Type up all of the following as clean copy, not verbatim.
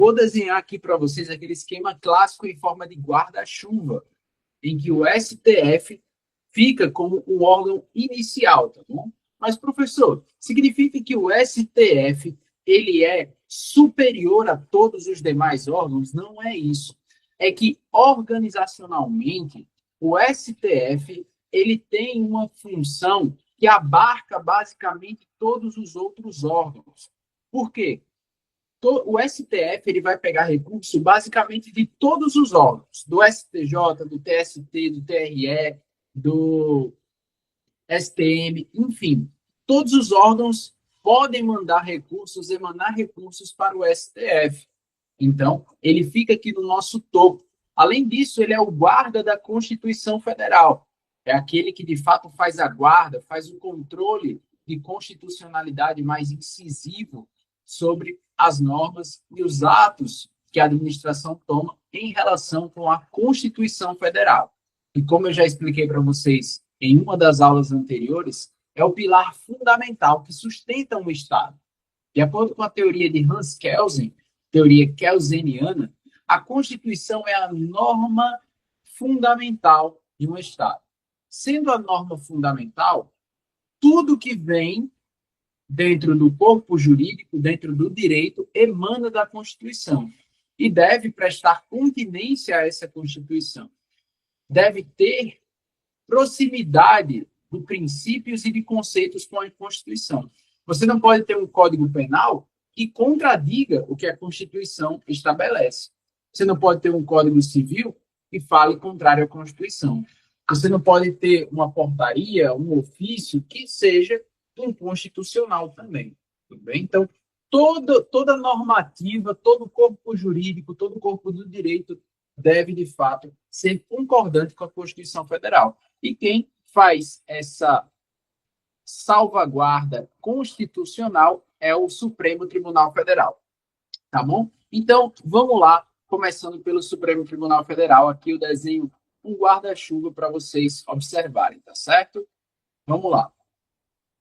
Vou desenhar aqui para vocês aquele esquema clássico em forma de guarda-chuva, em que o STF fica como o órgão inicial, tá bom? Mas, professor, significa que o STF ele é superior a todos os demais órgãos? Não é isso. É que, organizacionalmente, o STF ele tem uma função que abarca basicamente todos os outros órgãos. Por quê? O STF ele vai pegar recurso basicamente de todos os órgãos, do STJ, do TST, do TRE, do STM, enfim, todos os órgãos podem mandar recursos, emanar recursos para o STF. Então, ele fica aqui no nosso topo. Além disso, ele é o guarda da Constituição Federal. É aquele que, de fato, faz a guarda, faz o controle de constitucionalidade mais incisivo sobre as normas e os atos que a administração toma em relação com a Constituição Federal. E como eu já expliquei para vocês em uma das aulas anteriores, é o pilar fundamental que sustenta um Estado. De acordo com a teoria de Hans Kelsen, teoria kelseniana, a Constituição é a norma fundamental de um Estado. Sendo a norma fundamental, tudo que vem dentro do corpo jurídico, dentro do direito, emana da Constituição e deve prestar continência a essa Constituição. Deve ter proximidade de princípios e de conceitos com a Constituição. Você não pode ter um Código Penal que contradiga o que a Constituição estabelece. Você não pode ter um Código Civil que fale contrário à Constituição. Você não pode ter uma portaria, um ofício que seja inconstitucional também. Tudo bem? Então, toda normativa, todo corpo jurídico, todo corpo do direito deve, de fato, ser concordante com a Constituição Federal. E quem faz essa salvaguarda constitucional é o Supremo Tribunal Federal. Tá bom? Então, vamos lá, começando pelo Supremo Tribunal Federal. Aqui eu desenho um guarda-chuva para vocês observarem, tá certo? Vamos lá.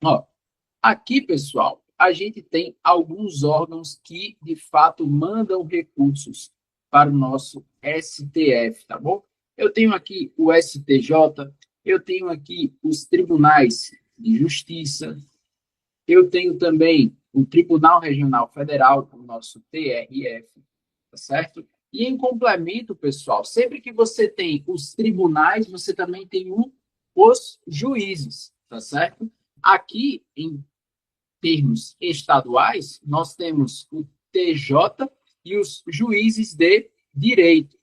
Ó, aqui, pessoal, a gente tem alguns órgãos que, de fato, mandam recursos para o nosso STF, tá bom? Eu tenho aqui o STJ, eu tenho aqui os tribunais de justiça, eu tenho também o Tribunal Regional Federal, o nosso TRF, tá certo? E em complemento, pessoal, sempre que você tem os tribunais, você também tem os juízes, tá certo? Aqui, em termos estaduais, nós temos o TJ e os juízes de direito.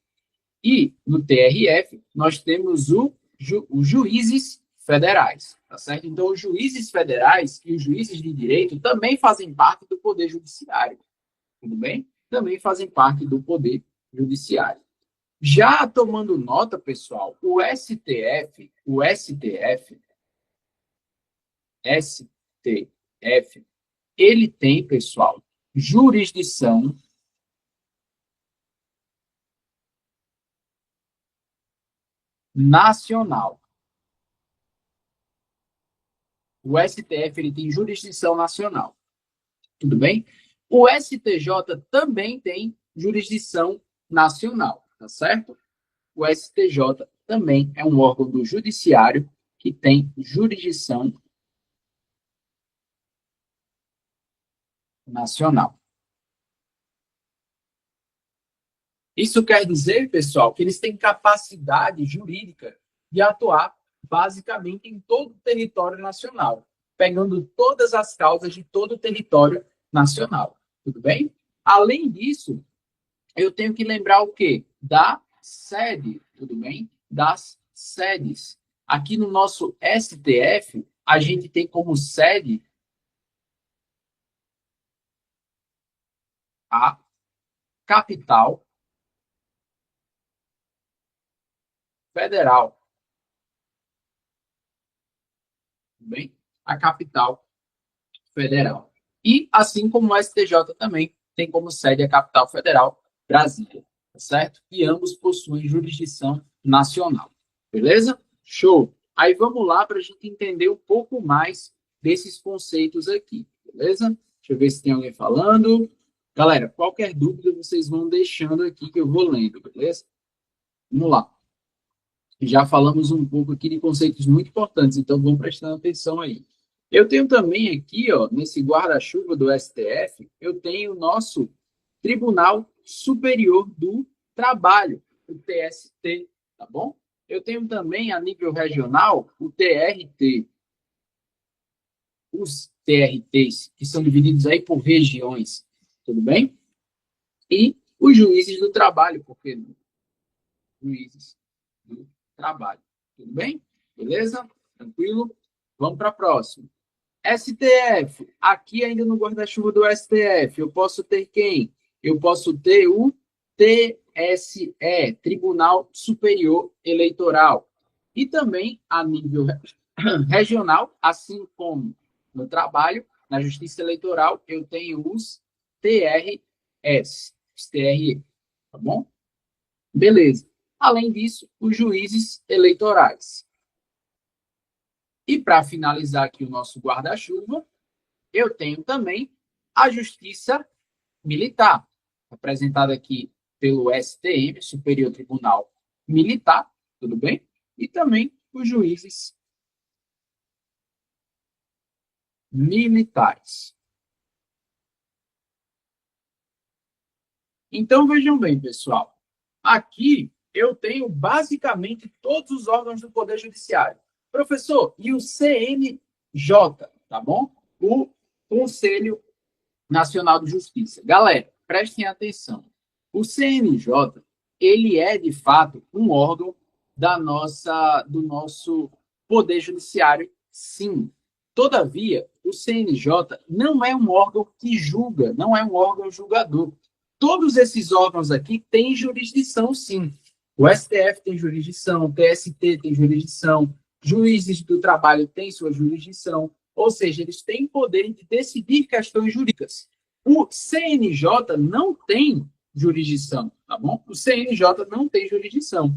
E no TRF, nós temos os juízes federais, tá certo? Então, os juízes federais e os juízes de direito também fazem parte do Poder Judiciário, tudo bem? Também fazem parte do Poder Judiciário. Já tomando nota, pessoal, o STF, ele tem, pessoal, jurisdição nacional. O STF ele tem jurisdição nacional. Tudo bem? O STJ também tem jurisdição nacional, tá certo? O STJ também é um órgão do judiciário que tem jurisdição nacional. Isso quer dizer, pessoal, que eles têm capacidade jurídica de atuar basicamente em todo o território nacional, pegando todas as causas de todo o território nacional. Tudo bem? Além disso, eu tenho que lembrar o quê? Da sede, tudo bem? Das sedes. Aqui no nosso STF, a gente tem como sede a capital federal. Tudo bem? A capital federal. E assim como o STJ também tem como sede a capital federal, Brasília, tá certo? E ambos possuem jurisdição nacional. Beleza? Show! Aí vamos lá para a gente entender um pouco mais desses conceitos aqui, beleza? Deixa eu ver se tem alguém falando. Galera, qualquer dúvida vocês vão deixando aqui que eu vou lendo, beleza? Vamos lá. Já falamos um pouco aqui de conceitos muito importantes, então vamos prestando atenção aí. Eu tenho também aqui, ó, nesse guarda-chuva do STF, eu tenho o nosso Tribunal Superior do Trabalho, o TST, tá bom? Eu tenho também, a nível regional, o TRT. Os TRTs, que são divididos aí por regiões, tudo bem? E os juízes do trabalho, porque juízes do trabalho. Tudo bem? Beleza? Tranquilo? Vamos para a próxima. STF. Aqui ainda no guarda-chuva do STF, eu posso ter quem? Eu posso ter o TSE, Tribunal Superior Eleitoral. E também, a nível regional, assim como no trabalho, na Justiça Eleitoral, eu tenho os TRS, os TRE, tá bom? Beleza. Além disso, os juízes eleitorais. E para finalizar aqui o nosso guarda-chuva, eu tenho também a Justiça Militar, representada aqui pelo STM, Superior Tribunal Militar, tudo bem? E também os juízes militares. Então, vejam bem, pessoal. Aqui eu tenho basicamente todos os órgãos do Poder Judiciário. Professor, e o CNJ, tá bom? O Conselho Nacional de Justiça. Galera, prestem atenção. O CNJ, ele é, de fato, um órgão do nosso Poder Judiciário, sim. Todavia, o CNJ não é um órgão que julga, não é um órgão julgador. Todos esses órgãos aqui têm jurisdição, sim. O STF tem jurisdição, o TST tem jurisdição, juízes do trabalho têm sua jurisdição, ou seja, eles têm poder de decidir questões jurídicas. O CNJ não tem jurisdição, tá bom? O CNJ não tem jurisdição,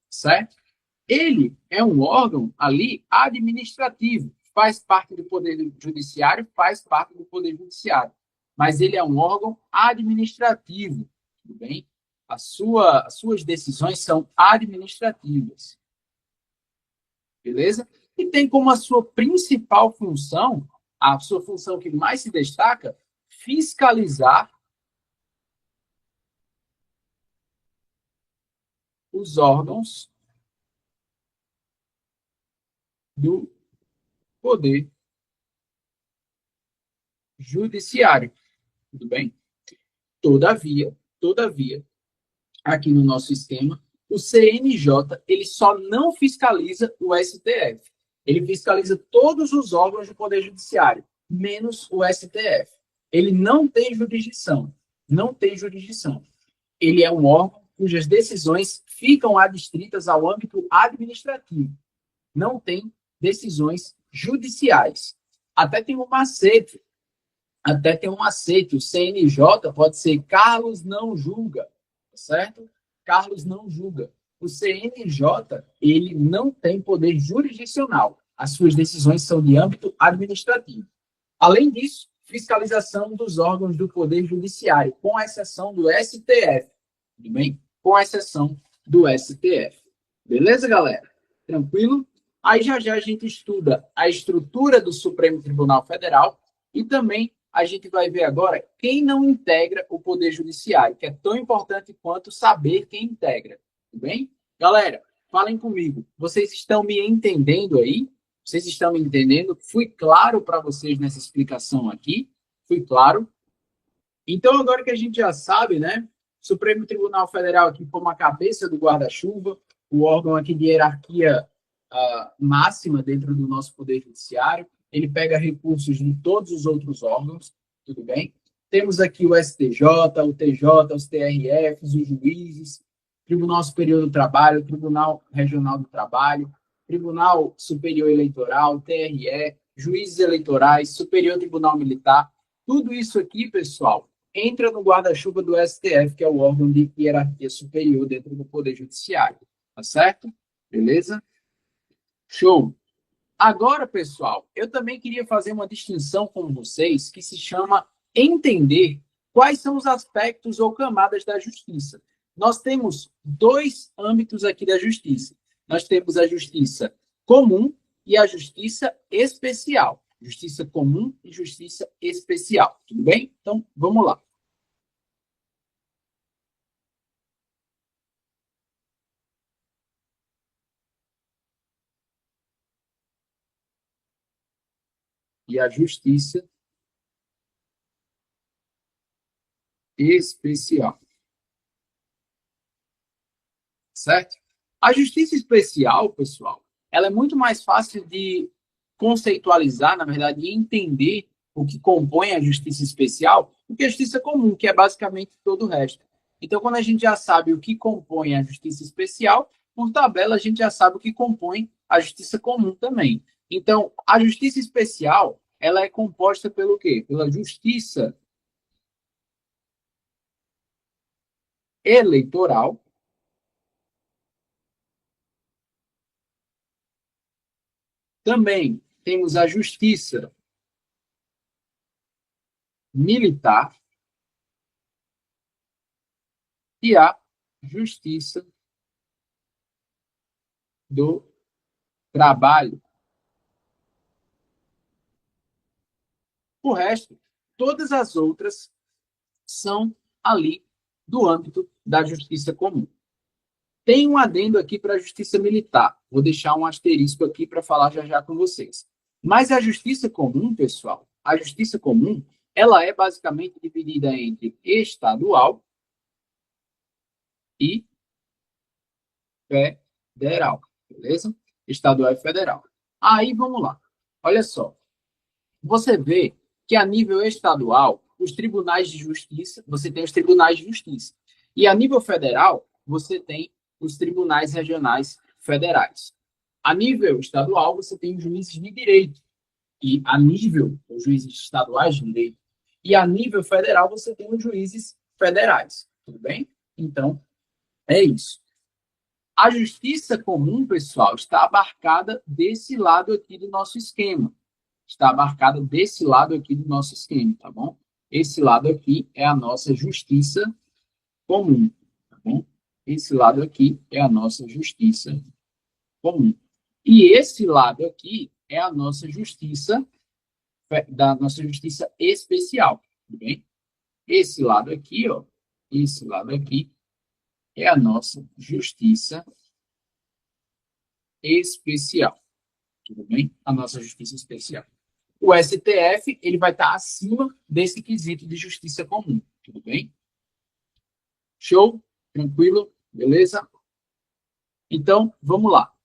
certo? Ele é um órgão ali administrativo, faz parte do Poder Judiciário, faz parte do Poder Judiciário, mas ele é um órgão administrativo, tudo bem? As suas decisões são administrativas, beleza? E tem como a sua principal função, a sua função que mais se destaca, fiscalizar os órgãos do Poder Judiciário, tudo bem? Todavia, aqui no nosso sistema, o CNJ ele só não fiscaliza o STF. Ele fiscaliza todos os órgãos do Poder Judiciário, menos o STF. Ele não tem jurisdição. Não tem jurisdição. Ele é um órgão cujas decisões ficam adstritas ao âmbito administrativo. Não tem decisões judiciais. Até tem um macete. O CNJ pode ser Carlos não julga, certo? Carlos não julga. O CNJ, ele não tem poder jurisdicional. As suas decisões são de âmbito administrativo. Além disso, fiscalização dos órgãos do Poder Judiciário, com exceção do STF. Tudo bem? Com exceção do STF. Beleza, galera? Tranquilo? Aí já a gente estuda a estrutura do Supremo Tribunal Federal e também a gente vai ver agora quem não integra o Poder Judiciário, que é tão importante quanto saber quem integra. Tudo bem? Galera, falem comigo. Vocês estão me entendendo aí? Vocês estão me entendendo? Fui claro para vocês nessa explicação aqui? Fui claro? Então, agora que a gente já sabe, né? Supremo Tribunal Federal aqui como a cabeça do guarda-chuva, o órgão aqui de hierarquia máxima dentro do nosso Poder Judiciário. Ele pega recursos de todos os outros órgãos, tudo bem? Temos aqui o STJ, o TJ, os TRFs, os juízes, Tribunal Superior do Trabalho, Tribunal Regional do Trabalho, Tribunal Superior Eleitoral, TRE, juízes eleitorais, Superior Tribunal Militar. Tudo isso aqui, pessoal, entra no guarda-chuva do STF, que é o órgão de hierarquia superior dentro do Poder Judiciário. Tá certo? Beleza? Show! Agora, pessoal, eu também queria fazer uma distinção com vocês que se chama entender Quais são os aspectos ou camadas da justiça? Nós temos dois âmbitos aqui da justiça. Nós temos a justiça comum e a justiça especial. Justiça comum e justiça especial. Tudo bem? Então, vamos lá. E a justiça especial. Certo? A justiça especial, pessoal, ela é muito mais fácil de conceitualizar, na verdade, e entender o que compõe a justiça especial do que a justiça comum, que é basicamente todo o resto. Então, quando a gente já sabe o que compõe a justiça especial, por tabela, a gente já sabe o que compõe a justiça comum também. Então, a justiça especial, ela é composta pelo quê? Pela justiça eleitoral. Também temos a justiça militar e a justiça do trabalho. O resto, todas as outras são ali do âmbito da justiça comum. Tem um adendo aqui para a justiça militar. Vou deixar um asterisco aqui para falar já já com vocês. Mas a justiça comum, pessoal, a justiça comum, ela é basicamente dividida entre estadual e federal, beleza? Estadual e federal. Aí vamos lá. Olha só. Você vê que a nível estadual, os tribunais de justiça, você tem os tribunais de justiça. E a nível federal, você tem os tribunais regionais federais. A nível estadual, você tem os juízes de direito. E a nível, os juízes estaduais de direito. E a nível federal, você tem os juízes federais. Tudo bem? Então, é isso. A justiça comum, pessoal, está abarcada desse lado aqui do nosso esquema. Está abarcada desse lado aqui do nosso esquema, tá bom? Esse lado aqui é a nossa justiça comum, tá bom? Esse lado aqui é a nossa justiça comum. E esse lado aqui é a nossa justiça, da nossa justiça especial, tudo bem? Esse lado aqui, ó, esse lado aqui é a nossa justiça especial, tudo bem? A nossa justiça especial. O STF ele vai estar acima desse quesito de justiça comum, tudo bem? Show? Tranquilo? Beleza? Então, vamos lá.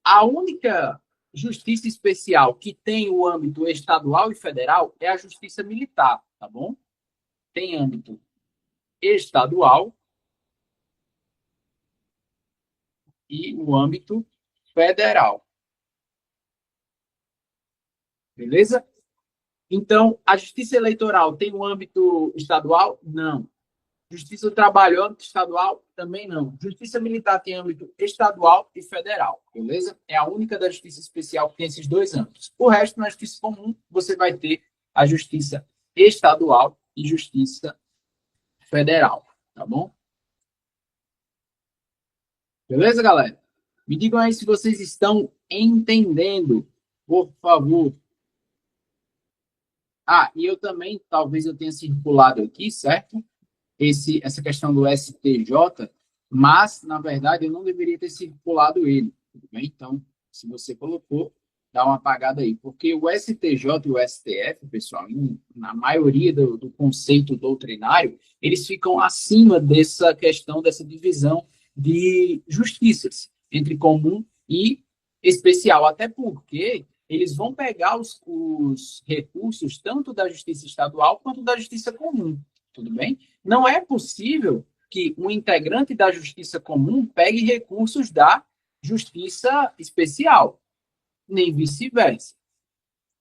A única justiça especial que tem o âmbito estadual e federal é a justiça militar, tá bom? Tem âmbito estadual e o âmbito federal. Beleza? Então, a justiça eleitoral tem um âmbito estadual? Não. Justiça do Trabalho, âmbito estadual? Também não. Justiça Militar tem âmbito estadual e federal, beleza? É a única da Justiça Especial que tem esses dois âmbitos. O resto, na Justiça Comum, você vai ter a Justiça Estadual e Justiça Federal, tá bom? Beleza, galera? Me digam aí se vocês estão entendendo, por favor. Ah, e eu também, talvez eu tenha circulado aqui, certo? Essa questão do STJ, mas, na verdade, eu não deveria ter circulado ele, tudo bem? Então, se você colocou, dá uma apagada aí, porque o STJ e o STF, pessoal, na maioria do conceito doutrinário, eles ficam acima dessa questão, dessa divisão de justiças entre comum e especial, até porque eles vão pegar os recursos tanto da justiça estadual quanto da justiça comum, tudo bem? Não é possível que um integrante da justiça comum pegue recursos da justiça especial, nem vice-versa.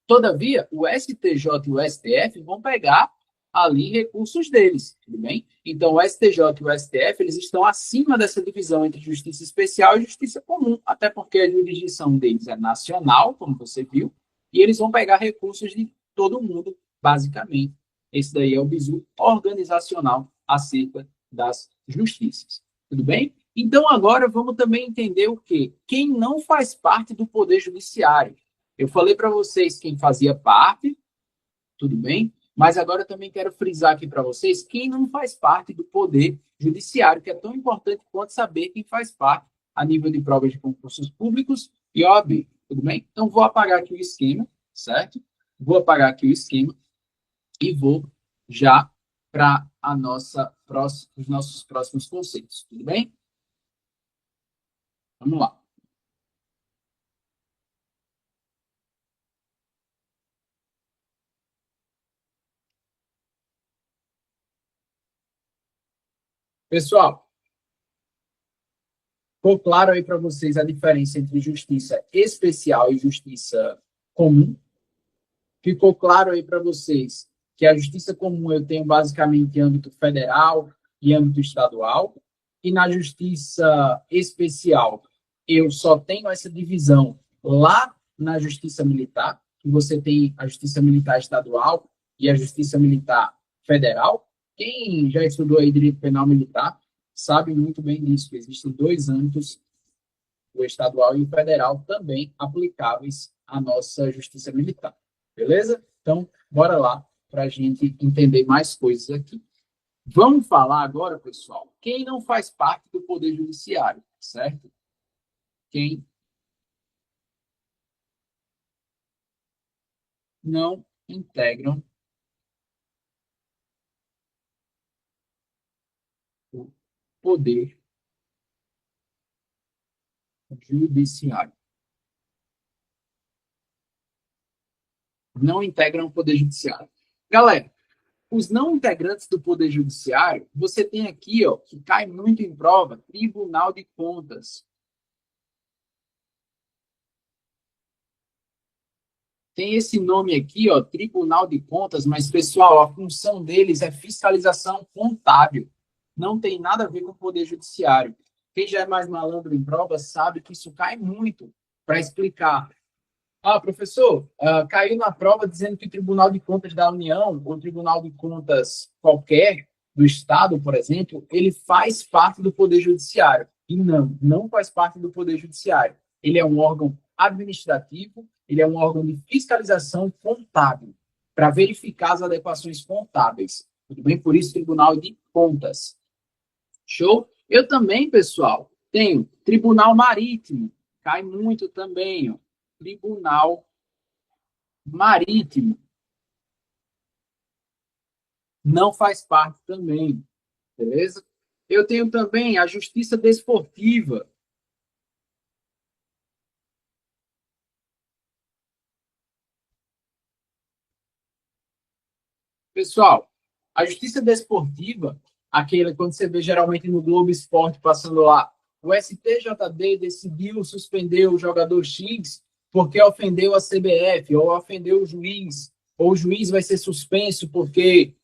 Todavia, o STJ e o STF vão pegar ali recursos deles, tudo bem? Então, o STJ e o STF, eles estão acima dessa divisão entre justiça especial e justiça comum, até porque a jurisdição deles é nacional, como você viu, e eles vão pegar recursos de todo mundo, basicamente. Esse daí é o bizu organizacional acerca das justiças. Tudo bem? Então, agora vamos também entender o quê? Quem não faz parte do Poder Judiciário. Eu falei para vocês quem fazia parte, tudo bem? Mas agora eu também quero frisar aqui para vocês quem não faz parte do Poder Judiciário, que é tão importante quanto saber quem faz parte a nível de provas de concursos públicos e OAB, tudo bem? Então, vou apagar aqui o esquema, certo? Vou apagar aqui o esquema e vou já para os nossos próximos conceitos, tudo bem? Vamos lá. Pessoal, ficou claro aí para vocês a diferença entre justiça especial e justiça comum? Ficou claro aí para vocês que a justiça comum eu tenho basicamente em âmbito federal e âmbito estadual, e na justiça especial eu só tenho essa divisão lá na justiça militar, que você tem a justiça militar estadual e a justiça militar federal. Quem já estudou aí direito penal militar sabe muito bem disso, que existem dois âmbitos, o estadual e o federal, também aplicáveis à nossa justiça militar. Beleza? Então, bora lá para a gente entender mais coisas aqui. Vamos falar agora, pessoal, quem não faz parte do Poder Judiciário, certo? Quem não integram o Poder Judiciário. Não integram o Poder Judiciário. Galera, os não integrantes do Poder Judiciário, você tem aqui, ó, que cai muito em prova, Tribunal de Contas. Tem esse nome aqui, ó, Tribunal de Contas, mas, pessoal, a função deles é fiscalização contábil. Não tem nada a ver com o Poder Judiciário. Quem já é mais malandro em prova sabe que isso cai muito para explicar. Ah, professor, caiu na prova dizendo que o Tribunal de Contas da União, ou Tribunal de Contas qualquer, do Estado, por exemplo, ele faz parte do Poder Judiciário. E não, não faz parte do Poder Judiciário. Ele é um órgão administrativo, ele é um órgão de fiscalização contábil, para verificar as adequações contábeis. Tudo bem? Por isso, Tribunal de Contas. Show? Eu também, pessoal, tenho Tribunal Marítimo, cai muito também, ó. Tribunal Marítimo não faz parte também, beleza? Eu tenho também a Justiça Desportiva. Pessoal, a Justiça Desportiva, aquela quando você vê geralmente no Globo Esporte passando lá, o STJD decidiu suspender o jogador X porque ofendeu a CBF, ou ofendeu o juiz, ou o juiz vai ser suspenso porque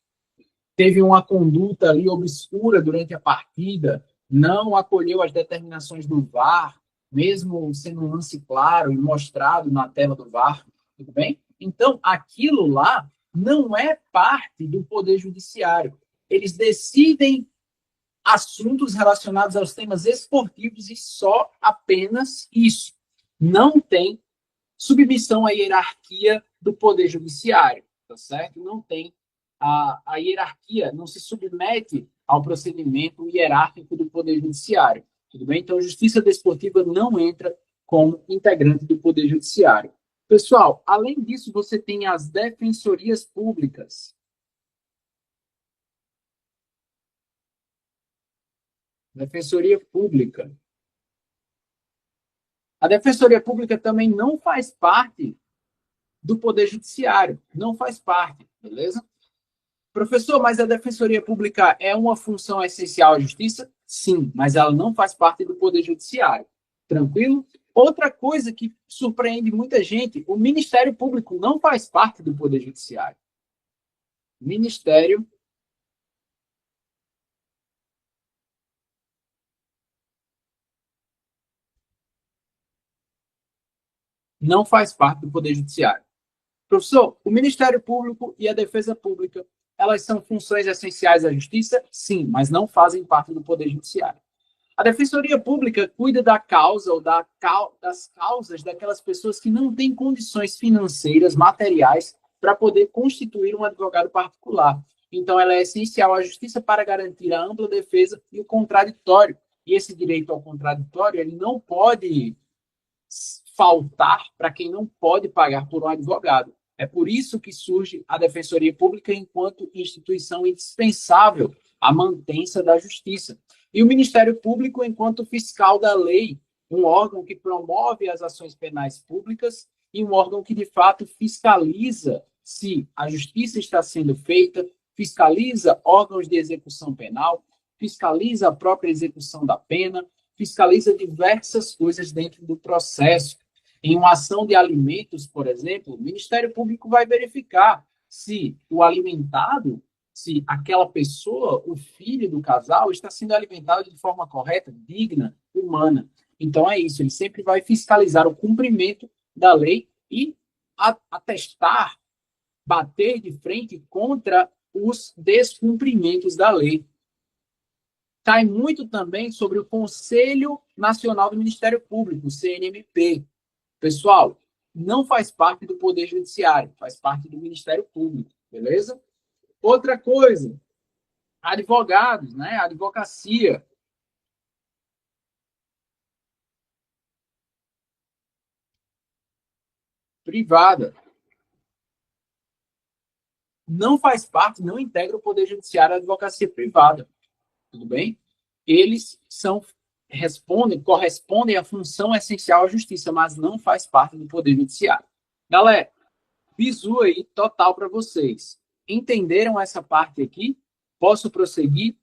teve uma conduta ali obscura durante a partida, não acolheu as determinações do VAR, mesmo sendo um lance claro e mostrado na tela do VAR, tudo bem? Então, aquilo lá não é parte do Poder Judiciário. Eles decidem assuntos relacionados aos temas esportivos e só apenas isso. Não tem submissão à hierarquia do Poder Judiciário, tá certo? Não tem a hierarquia, não se submete ao procedimento hierárquico do Poder Judiciário, tudo bem? Então, a Justiça Desportiva não entra como integrante do Poder Judiciário. Pessoal, além disso, você tem as defensorias públicas. Defensoria Pública. A Defensoria Pública também não faz parte do Poder Judiciário, não faz parte, beleza? Professor, mas a Defensoria Pública é uma função essencial à justiça? Sim, mas ela não faz parte do Poder Judiciário. Tranquilo? Outra coisa que surpreende muita gente, o Ministério Público não faz parte do Poder Judiciário. O Ministério não faz parte do Poder Judiciário. Professor, o Ministério Público e a Defesa Pública, elas são funções essenciais da justiça? Sim, mas não fazem parte do Poder Judiciário. A Defensoria Pública cuida da causa ou das causas daquelas pessoas que não têm condições financeiras, materiais, para poder constituir um advogado particular. Então, ela é essencial à justiça para garantir a ampla defesa e o contraditório. E esse direito ao contraditório, ele não pode faltar para quem não pode pagar por um advogado. É por isso que surge a Defensoria Pública enquanto instituição indispensável à mantença da justiça. E o Ministério Público enquanto fiscal da lei, um órgão que promove as ações penais públicas e um órgão que, de fato, fiscaliza se a justiça está sendo feita, fiscaliza órgãos de execução penal, fiscaliza a própria execução da pena, fiscaliza diversas coisas dentro do processo. Em uma ação de alimentos, por exemplo, o Ministério Público vai verificar se o alimentado, se aquela pessoa, o filho do casal, está sendo alimentado de forma correta, digna, humana. Então é isso, ele sempre vai fiscalizar o cumprimento da lei e atestar, bater de frente contra os descumprimentos da lei. Cai muito também sobre o Conselho Nacional do Ministério Público, o CNMP. Pessoal, não faz parte do Poder Judiciário, faz parte do Ministério Público, beleza? Outra coisa, advogados, né? Advocacia. Privada. Não faz parte, não integra o Poder Judiciário a advocacia privada. Tudo bem? Eles correspondem à função essencial à justiça, mas não faz parte do Poder Judiciário. Galera, bizu aí total para vocês. Entenderam essa parte aqui? Posso prosseguir?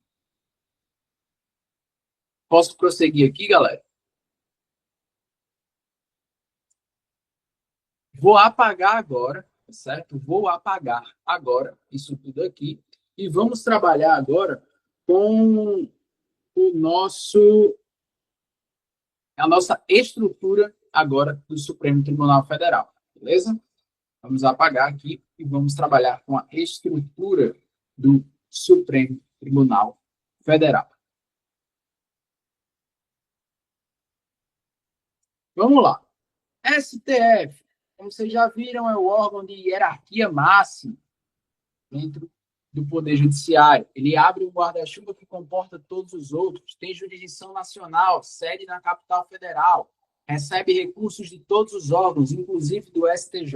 Posso prosseguir aqui, galera? Vou apagar agora, certo? Vou apagar agora isso tudo aqui e vamos trabalhar agora com a nossa estrutura agora do Supremo Tribunal Federal, beleza? Vamos apagar aqui e vamos trabalhar com a estrutura do Supremo Tribunal Federal. Vamos lá. STF, como vocês já viram, é o órgão de hierarquia máxima dentro do Poder Judiciário. Ele abre um guarda-chuva que comporta todos os outros, tem jurisdição nacional, sede na capital federal, recebe recursos de todos os órgãos, inclusive do STJ.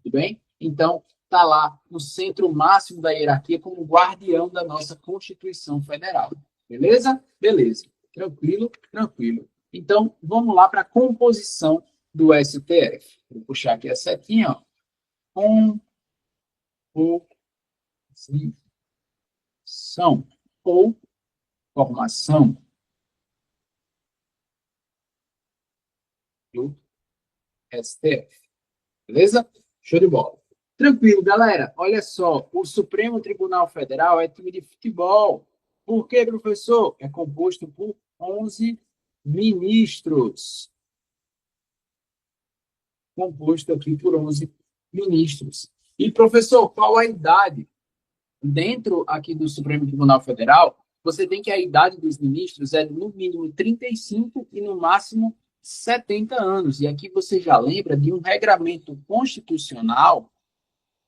Tudo bem? Então, está lá no centro máximo da hierarquia como guardião da nossa Constituição Federal. Beleza? Beleza. Tranquilo? Tranquilo. Então, vamos lá para a composição do STF. Vou puxar aqui a setinha, ó. Composição ou formação do STF. Beleza? Show de bola. Tranquilo, galera. Olha só, o Supremo Tribunal Federal é time de futebol. Por quê, professor? É composto por 11 ministros. Composto aqui por 11 ministros. E, professor, qual a idade? Dentro aqui do Supremo Tribunal Federal, você tem que a idade dos ministros é no mínimo 35 e no máximo 70 anos. E aqui você já lembra de um regramento constitucional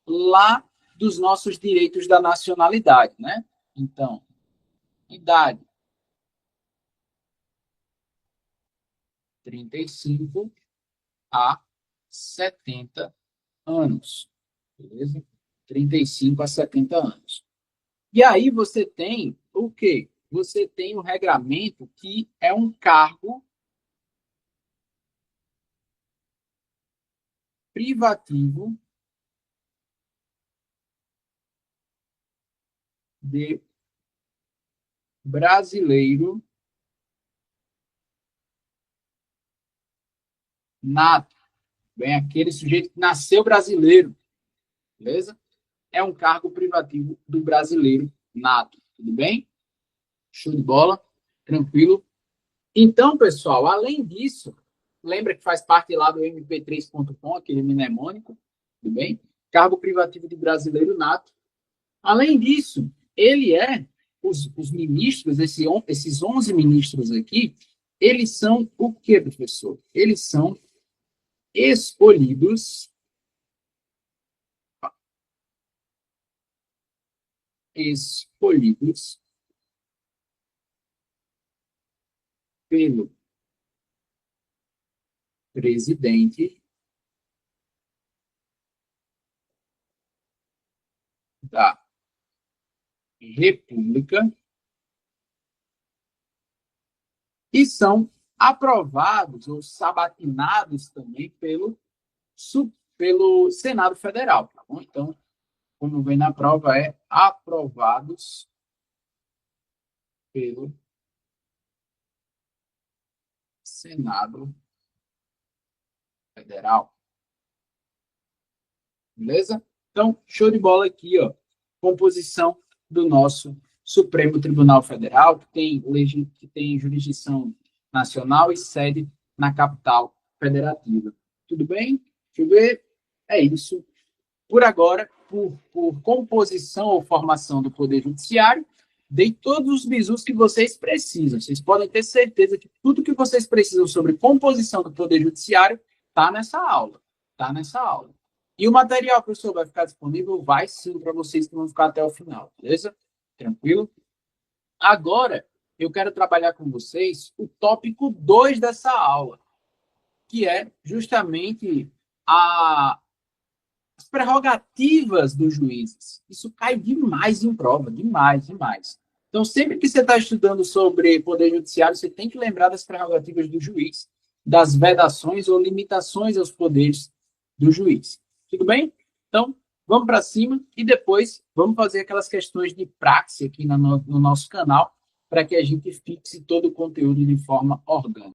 lá dos nossos direitos da nacionalidade, né? Então, idade 35 a 70 anos. Beleza? 35 a 70 anos. E aí você tem o quê? Você tem um regramento que é um cargo privativo de brasileiro nato. Bem, aquele sujeito que nasceu brasileiro, beleza? É um cargo privativo do brasileiro nato, tudo bem? Show de bola, tranquilo. Então, pessoal, além disso, lembra que faz parte lá do mp3.com, aquele mnemônico, tudo bem? Cargo privativo de brasileiro nato. Além disso, ele os ministros, esses 11 ministros aqui, eles são o quê, professor? Eles são escolhidos, escolhidos pelo presidente da República e são aprovados ou sabatinados também pelo Senado Federal, tá bom? Então, como vem na prova, é aprovados pelo Senado Federal. Beleza? Então, show de bola aqui, ó. Composição do nosso Supremo Tribunal Federal, que tem jurisdição nacional e sede na capital federativa. Tudo bem? Deixa eu ver. É isso. Por agora, por composição ou formação do Poder Judiciário, dei todos os bizus que vocês precisam. Vocês podem ter certeza que tudo que vocês precisam sobre composição do Poder Judiciário está nessa aula. Está nessa aula. E o material, professor, vai ficar disponível? Vai sim, para vocês que vão ficar até o final, beleza? Tranquilo? Agora, eu quero trabalhar com vocês o tópico 2 dessa aula, que é justamente as prerrogativas dos juízes. Isso cai demais em prova, demais, demais. Então, sempre que você está estudando sobre poder judiciário, você tem que lembrar das prerrogativas do juiz, das vedações ou limitações aos poderes do juiz. Tudo bem? Então, vamos para cima e depois vamos fazer aquelas questões de praxe aqui no nosso canal para que a gente fixe todo o conteúdo de forma orgânica.